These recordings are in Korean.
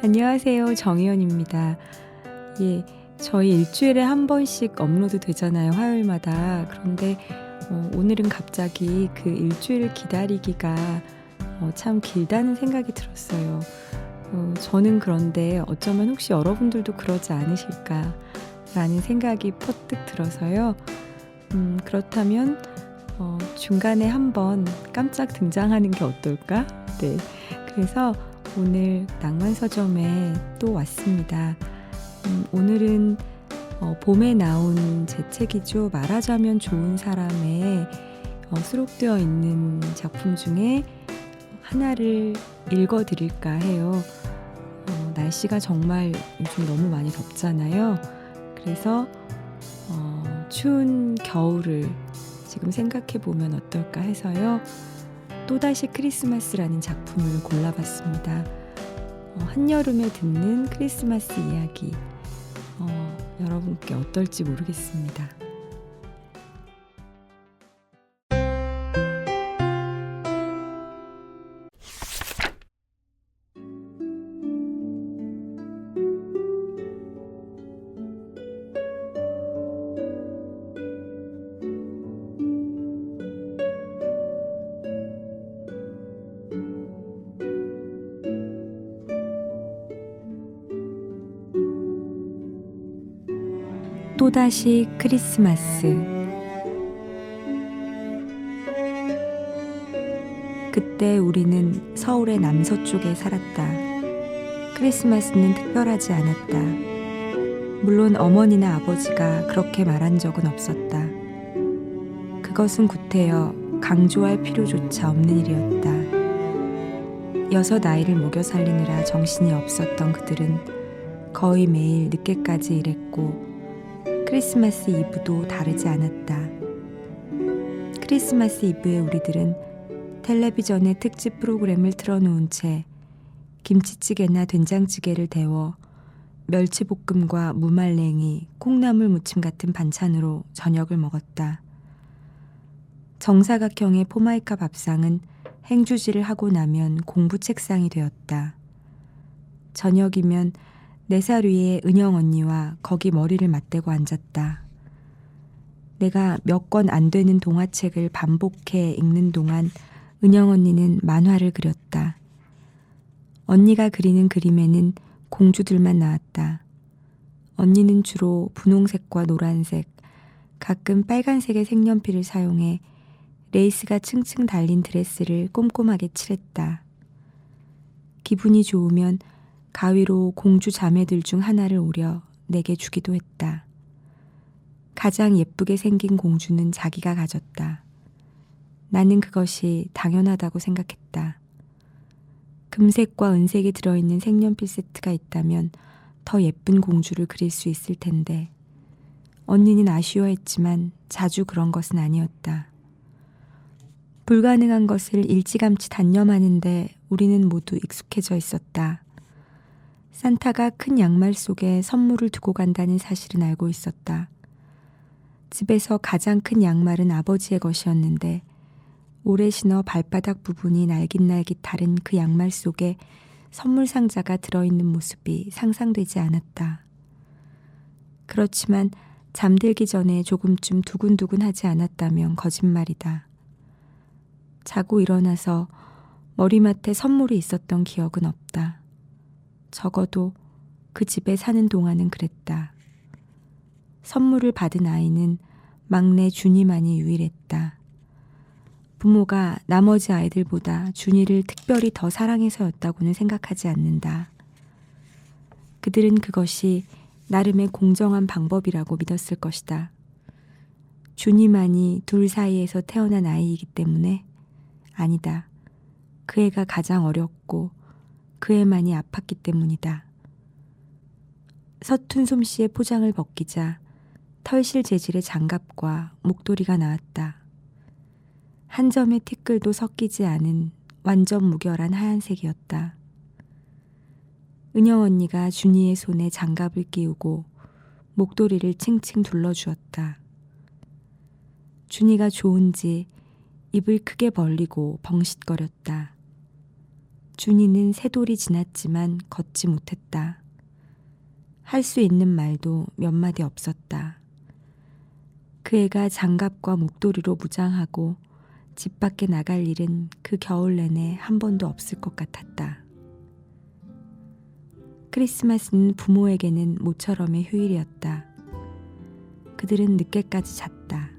안녕하세요. 정희연입니다. 예, 저희 일주일에 한 번씩 업로드 되잖아요. 화요일마다. 그런데 오늘은 갑자기 그 일주일 기다리기가 참 길다는 생각이 들었어요. 저는 그런데 어쩌면 혹시 여러분들도 그러지 않으실까라는 생각이 퍼뜩 들어서요. 그렇다면 중간에 한번 깜짝 등장하는 게 어떨까? 네, 그래서 오늘 낭만서점에 또 왔습니다. 오늘은 봄에 나온 제 책이죠. 말하자면 좋은 사람에 수록되어 있는 작품 중에 하나를 읽어드릴까 해요. 날씨가 정말 요즘 너무 많이 덥잖아요. 그래서 추운 겨울을 지금 생각해보면 어떨까 해서요. 또다시 크리스마스라는 작품을 골라봤습니다. 한여름에 듣는 크리스마스 이야기. 여러분께 어떨지 모르겠습니다. 또다시 크리스마스. 그때 우리는 서울의 남서쪽에 살았다. 크리스마스는 특별하지 않았다. 물론 어머니나 아버지가 그렇게 말한 적은 없었다. 그것은 구태여 강조할 필요조차 없는 일이었다. 6 아이를 먹여 살리느라 정신이 없었던 그들은 거의 매일 늦게까지 일했고 크리스마스 이브도 다르지 않았다. 크리스마스 이브에 우리들은 텔레비전에 특집 프로그램을 틀어놓은 채 김치찌개나 된장찌개를 데워 멸치볶음과 무말랭이, 콩나물 무침 같은 반찬으로 저녁을 먹었다. 정사각형의 포마이카 밥상은 행주지를 하고 나면 공부 책상이 되었다. 저녁이면 4살 위의 은영 언니와 거기 머리를 맞대고 앉았다. 내가 몇 권 안 되는 동화책을 반복해 읽는 동안 은영 언니는 만화를 그렸다. 언니가 그리는 그림에는 공주들만 나왔다. 언니는 주로 분홍색과 노란색, 가끔 빨간색의 색연필을 사용해 레이스가 층층 달린 드레스를 꼼꼼하게 칠했다. 기분이 좋으면 가위로 공주 자매들 중 하나를 오려 내게 주기도 했다. 가장 예쁘게 생긴 공주는 자기가 가졌다. 나는 그것이 당연하다고 생각했다. 금색과 은색이 들어있는 색연필 세트가 있다면 더 예쁜 공주를 그릴 수 있을 텐데 언니는 아쉬워했지만 자주 그런 것은 아니었다. 불가능한 것을 일찌감치 단념하는데 우리는 모두 익숙해져 있었다. 산타가 큰 양말 속에 선물을 두고 간다는 사실은 알고 있었다. 집에서 가장 큰 양말은 아버지의 것이었는데 오래 신어 발바닥 부분이 날깃날깃 다른 그 양말 속에 선물 상자가 들어있는 모습이 상상되지 않았다. 그렇지만 잠들기 전에 조금쯤 두근두근하지 않았다면 거짓말이다. 자고 일어나서 머리맡에 선물이 있었던 기억은 없다. 적어도 그 집에 사는 동안은 그랬다. 선물을 받은 아이는 막내 준이만이 유일했다. 부모가 나머지 아이들보다 준이를 특별히 더 사랑해서였다고는 생각하지 않는다. 그들은 그것이 나름의 공정한 방법이라고 믿었을 것이다. 준이만이 둘 사이에서 태어난 아이이기 때문에? 아니다. 그 애가 가장 어렸고 그 애만이 아팠기 때문이다. 서툰 솜씨의 포장을 벗기자 털실 재질의 장갑과 목도리가 나왔다. 한 점의 티끌도 섞이지 않은 완전 무결한 하얀색이었다. 은영 언니가 준이의 손에 장갑을 끼우고 목도리를 칭칭 둘러주었다. 준이가 좋은지 입을 크게 벌리고 벙싯거렸다. 준이는 새 돌이 지났지만 걷지 못했다. 할 수 있는 말도 몇 마디 없었다. 그 애가 장갑과 목도리로 무장하고 집 밖에 나갈 일은 그 겨울 내내 한 번도 없을 것 같았다. 크리스마스는 부모에게는 모처럼의 휴일이었다. 그들은 늦게까지 잤다.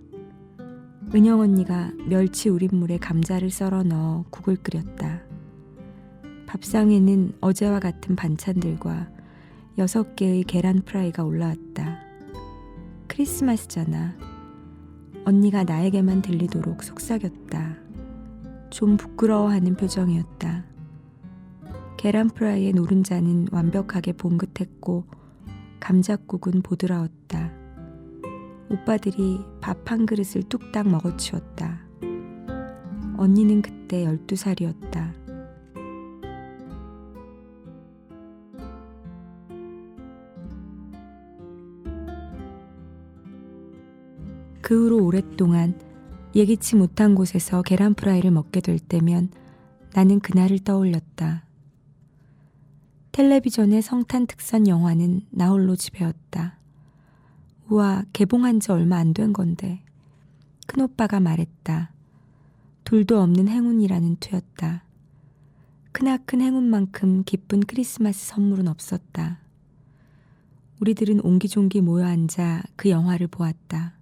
은영 언니가 멸치 우린물에 감자를 썰어 넣어 국을 끓였다. 밥상에는 어제와 같은 반찬들과 6개의 계란 프라이가 올라왔다. 크리스마스잖아. 언니가 나에게만 들리도록 속삭였다. 좀 부끄러워하는 표정이었다. 계란 프라이의 노른자는 완벽하게 봉긋했고 감자국은 보드라웠다. 오빠들이 밥 한 그릇을 뚝딱 먹어치웠다. 언니는 그때 12살이었다. 그 후로 오랫동안 예기치 못한 곳에서 계란 프라이를 먹게 될 때면 나는 그날을 떠올렸다. 텔레비전의 성탄 특선 영화는 나홀로 집에였다. 우와, 개봉한 지 얼마 안 된 건데. 큰오빠가 말했다. 둘도 없는 행운이라는 투였다. 크나큰 행운만큼 기쁜 크리스마스 선물은 없었다. 우리들은 옹기종기 모여 앉아 그 영화를 보았다.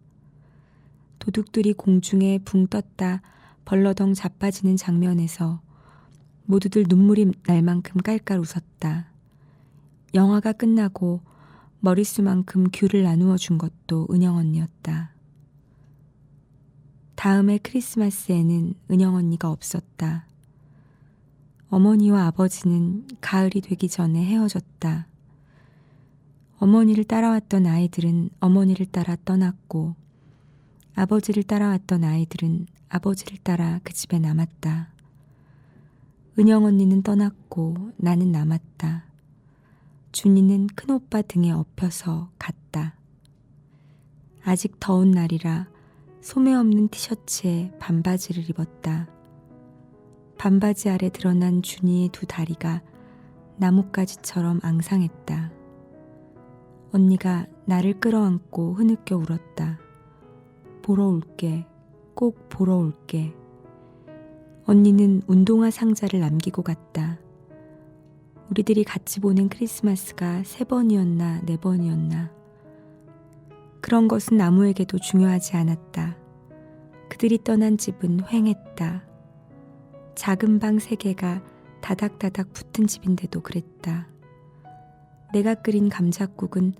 도둑들이 공중에 붕 떴다 벌러덩 자빠지는 장면에서 모두들 눈물이 날 만큼 깔깔 웃었다. 영화가 끝나고 머릿수만큼 귤을 나누어 준 것도 은영 언니였다. 다음해 크리스마스에는 은영 언니가 없었다. 어머니와 아버지는 가을이 되기 전에 헤어졌다. 어머니를 따라왔던 아이들은 어머니를 따라 떠났고 아버지를 따라왔던 아이들은 아버지를 따라 그 집에 남았다. 은영 언니는 떠났고 나는 남았다. 준이는 큰오빠 등에 엎여서 갔다. 아직 더운 날이라 소매 없는 티셔츠에 반바지를 입었다. 반바지 아래 드러난 준이의 두 다리가 나뭇가지처럼 앙상했다. 언니가 나를 끌어안고 흐느껴 울었다. 보러 올게, 꼭 보러 올게. 언니는 운동화 상자를 남기고 갔다. 우리들이 같이 보낸 크리스마스가 3번이었나 4번이었나. 그런 것은 아무에게도 중요하지 않았다. 그들이 떠난 집은 휑했다. 작은 방 3개가 다닥다닥 붙은 집인데도 그랬다. 내가 끓인 감자국은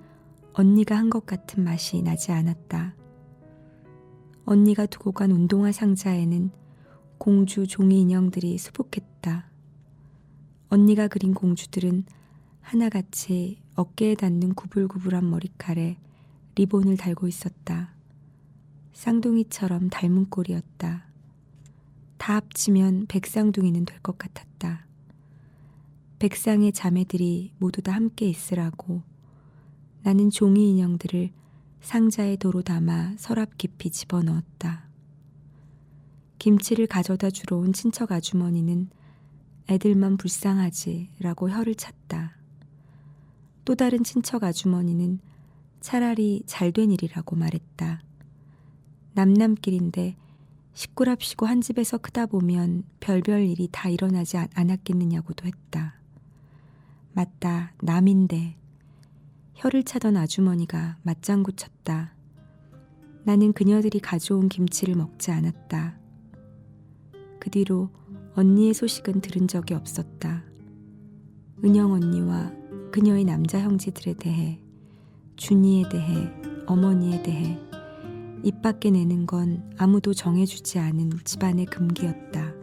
언니가 한 것 같은 맛이 나지 않았다. 언니가 두고 간 운동화 상자에는 공주 종이 인형들이 수북했다. 언니가 그린 공주들은 하나같이 어깨에 닿는 구불구불한 머리칼에 리본을 달고 있었다. 쌍둥이처럼 닮은 꼴이었다. 다 합치면 백쌍둥이는 될 것 같았다. 백쌍의 자매들이 모두 다 함께 있으라고 나는 종이 인형들을 상자에 도로 담아 서랍 깊이 집어넣었다. 김치를 가져다 주러 온 친척 아주머니는 애들만 불쌍하지라고 혀를 찼다. 또 다른 친척 아주머니는 차라리 잘된 일이라고 말했다. 남남길인데 시꾸랍시고 한 집에서 크다 보면 별별 일이 다 일어나지 않았겠느냐고도 했다. 맞다, 남인데. 혀를 차던 아주머니가 맞장구 쳤다. 나는 그녀들이 가져온 김치를 먹지 않았다. 그 뒤로 언니의 소식은 들은 적이 없었다. 은영 언니와 그녀의 남자 형제들에 대해, 준이에 대해, 어머니에 대해 입 밖에 내는 건 아무도 정해주지 않은 집안의 금기였다.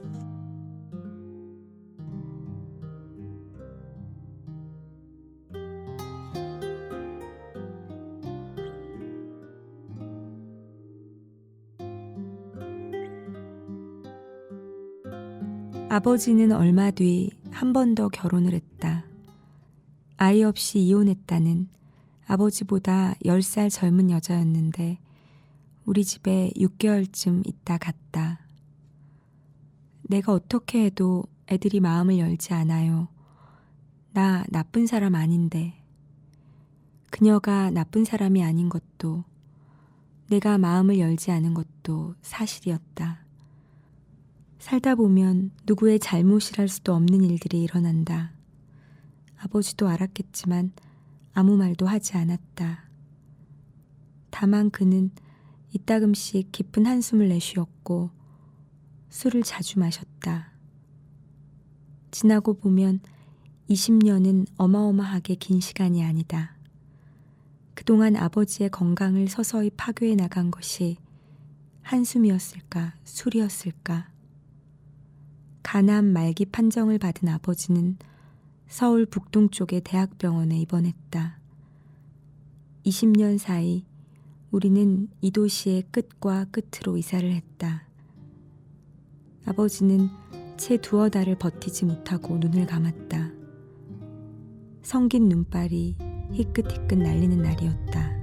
아버지는 얼마 뒤 한 번 더 결혼을 했다. 아이 없이 이혼했다는 아버지보다 10살 젊은 여자였는데 우리 집에 6개월쯤 있다 갔다. 내가 어떻게 해도 애들이 마음을 열지 않아요. 나 나쁜 사람 아닌데. 그녀가 나쁜 사람이 아닌 것도, 내가 마음을 열지 않은 것도 사실이었다. 살다 보면 누구의 잘못이랄 수도 없는 일들이 일어난다. 아버지도 알았겠지만 아무 말도 하지 않았다. 다만 그는 이따금씩 깊은 한숨을 내쉬었고 술을 자주 마셨다. 지나고 보면 20년은 어마어마하게 긴 시간이 아니다. 그동안 아버지의 건강을 서서히 파괴해 나간 것이 한숨이었을까, 술이었을까. 간암 말기 판정을 받은 아버지는 서울 북동쪽의 대학병원에 입원했다. 20년 사이 우리는 이 도시의 끝과 끝으로 이사를 했다. 아버지는 채 두어 달을 버티지 못하고 눈을 감았다. 성긴 눈발이 희끗희끗 날리는 날이었다.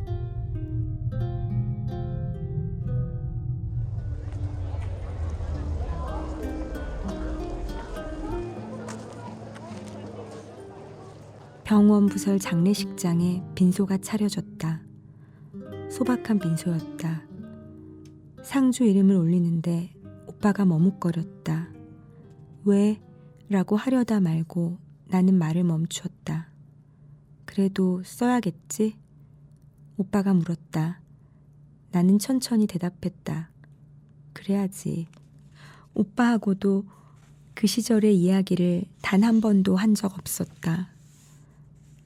병원 부설 장례식장에 빈소가 차려졌다. 소박한 빈소였다. 상주 이름을 올리는데 오빠가 머뭇거렸다. 왜? 라고 하려다 말고 나는 말을 멈추었다. 그래도 써야겠지? 오빠가 물었다. 나는 천천히 대답했다. 그래야지. 오빠하고도 그 시절의 이야기를 단 한 번도 한 적 없었다.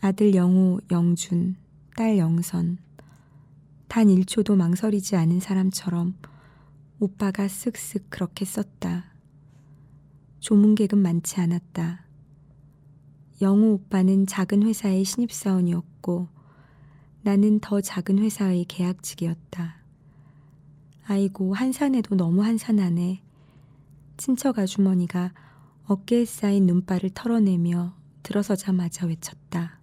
아들 영호, 영준, 딸 영선. 단 1초도 망설이지 않은 사람처럼 오빠가 쓱쓱 그렇게 썼다. 조문객은 많지 않았다. 영호 오빠는 작은 회사의 신입사원이었고 나는 더 작은 회사의 계약직이었다. 아이고 한산해도 너무 한산하네. 친척 아주머니가 어깨에 쌓인 눈발을 털어내며 들어서자마자 외쳤다.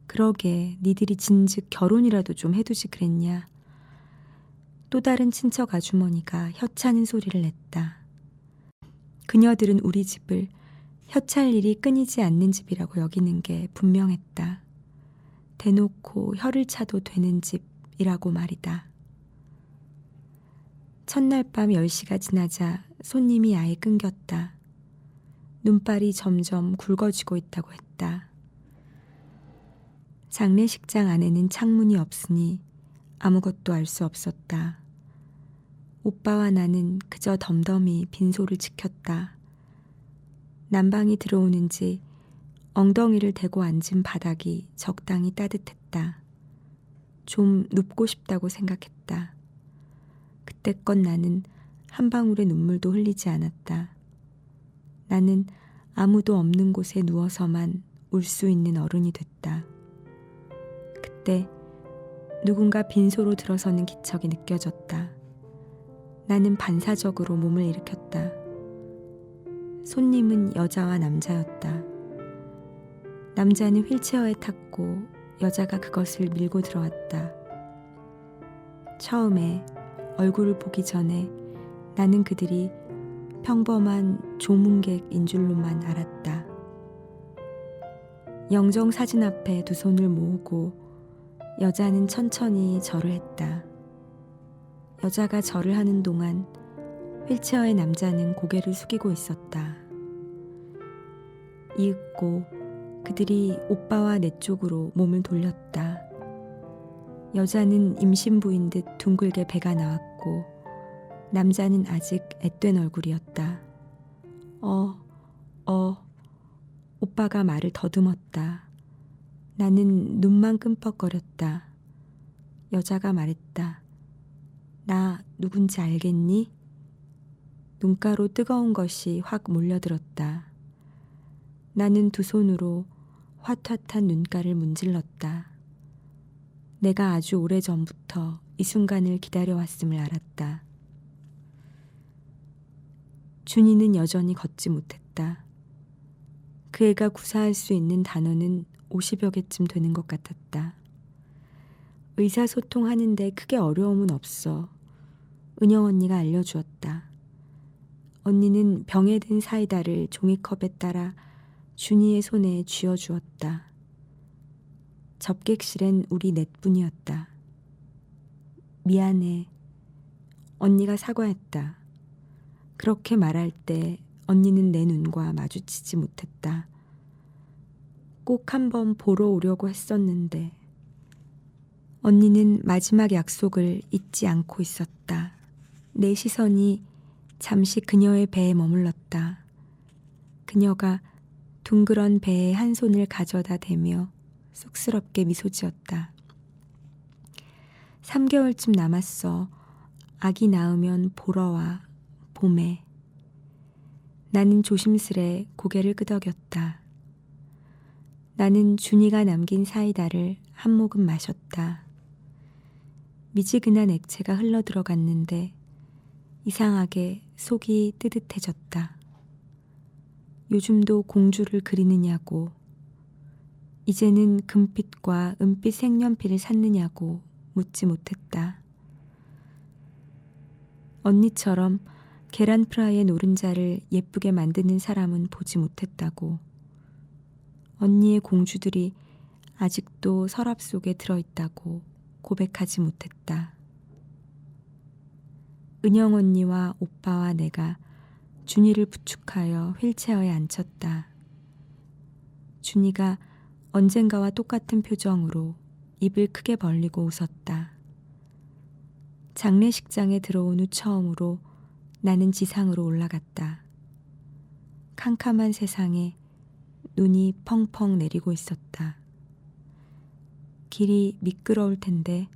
그러게 니들이 진즉 결혼이라도 좀 해두지 그랬냐. 또 다른 친척 아주머니가 혀차는 소리를 냈다. 그녀들은 우리 집을 혀찰 일이 끊이지 않는 집이라고 여기는 게 분명했다. 대놓고 혀를 차도 되는 집이라고 말이다. 첫날 밤 10시가 지나자 손님이 아예 끊겼다. 눈발이 점점 굵어지고 있다고 했다. 장례식장 안에는 창문이 없으니 아무것도 알 수 없었다. 오빠와 나는 그저 덤덤히 빈소를 지켰다. 난방이 들어오는지 엉덩이를 대고 앉은 바닥이 적당히 따뜻했다. 좀 눕고 싶다고 생각했다. 그때껏 나는 한 방울의 눈물도 흘리지 않았다. 나는 아무도 없는 곳에 누워서만 울 수 있는 어른이 됐다. 그때 누군가 빈소로 들어서는 기척이 느껴졌다. 나는 반사적으로 몸을 일으켰다. 손님은 여자와 남자였다. 남자는 휠체어에 탔고 여자가 그것을 밀고 들어왔다. 처음에 얼굴을 보기 전에 나는 그들이 평범한 조문객인 줄로만 알았다. 영정 사진 앞에 두 손을 모으고 여자는 천천히 절을 했다. 여자가 절을 하는 동안 휠체어의 남자는 고개를 숙이고 있었다. 이윽고 그들이 오빠와 내 쪽으로 몸을 돌렸다. 여자는 임신부인 듯 둥글게 배가 나왔고 남자는 아직 앳된 얼굴이었다. 오빠가 말을 더듬었다. 나는 눈만 끔뻑거렸다. 여자가 말했다. 나 누군지 알겠니? 눈가로 뜨거운 것이 확 몰려들었다. 나는 두 손으로 화탓한 눈가를 문질렀다. 내가 아주 오래전부터 이 순간을 기다려왔음을 알았다. 준이는 여전히 걷지 못했다. 그 애가 구사할 수 있는 단어는 50여 개쯤 되는 것 같았다. 의사소통하는데 크게 어려움은 없어. 은영 언니가 알려주었다. 언니는 병에 든 사이다를 종이컵에 따라 준이의 손에 쥐어주었다. 접객실엔 우리 넷뿐이었다. 미안해. 언니가 사과했다. 그렇게 말할 때 언니는 내 눈과 마주치지 못했다. 꼭 한번 보러 오려고 했었는데 언니는 마지막 약속을 잊지 않고 있었다. 내 시선이 잠시 그녀의 배에 머물렀다. 그녀가 둥그런 배에 한 손을 가져다 대며 쑥스럽게 미소 지었다. 3개월쯤 남았어. 아기 낳으면 보러 와. 봄에. 나는 조심스레 고개를 끄덕였다. 나는 준이가 남긴 사이다를 한 모금 마셨다. 미지근한 액체가 흘러들어갔는데 이상하게 속이 뜨뜻해졌다. 요즘도 공주를 그리느냐고, 이제는 금빛과 은빛 색연필을 샀느냐고 묻지 못했다. 언니처럼 계란 프라이의 노른자를 예쁘게 만드는 사람은 보지 못했다고. 언니의 공주들이 아직도 서랍 속에 들어있다고 고백하지 못했다. 은영 언니와 오빠와 내가 준이를 부축하여 휠체어에 앉혔다. 준이가 언젠가와 똑같은 표정으로 입을 크게 벌리고 웃었다. 장례식장에 들어온 후 처음으로 나는 지상으로 올라갔다. 캄캄한 세상에 눈이 펑펑 내리고 있었다. 길이 미끄러울 텐데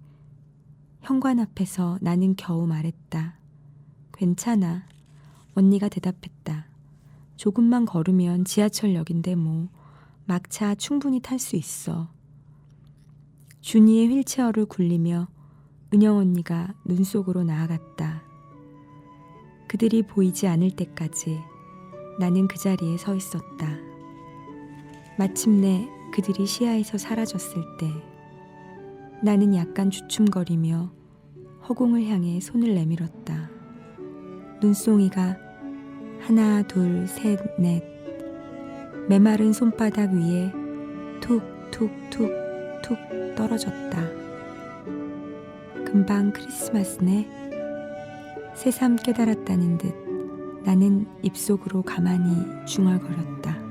현관 앞에서 나는 겨우 말했다. 괜찮아. 언니가 대답했다. 조금만 걸으면 지하철역인데 뭐 막차 충분히 탈 수 있어. 준이의 휠체어를 굴리며 은영 언니가 눈 속으로 나아갔다. 그들이 보이지 않을 때까지 나는 그 자리에 서 있었다. 마침내 그들이 시야에서 사라졌을 때 나는 약간 주춤거리며 허공을 향해 손을 내밀었다. 눈송이가 하나, 둘, 셋, 넷 메마른 손바닥 위에 툭, 툭, 툭, 툭 떨어졌다. 금방 크리스마스네. 새삼 깨달았다는 듯 나는 입속으로 가만히 중얼거렸다.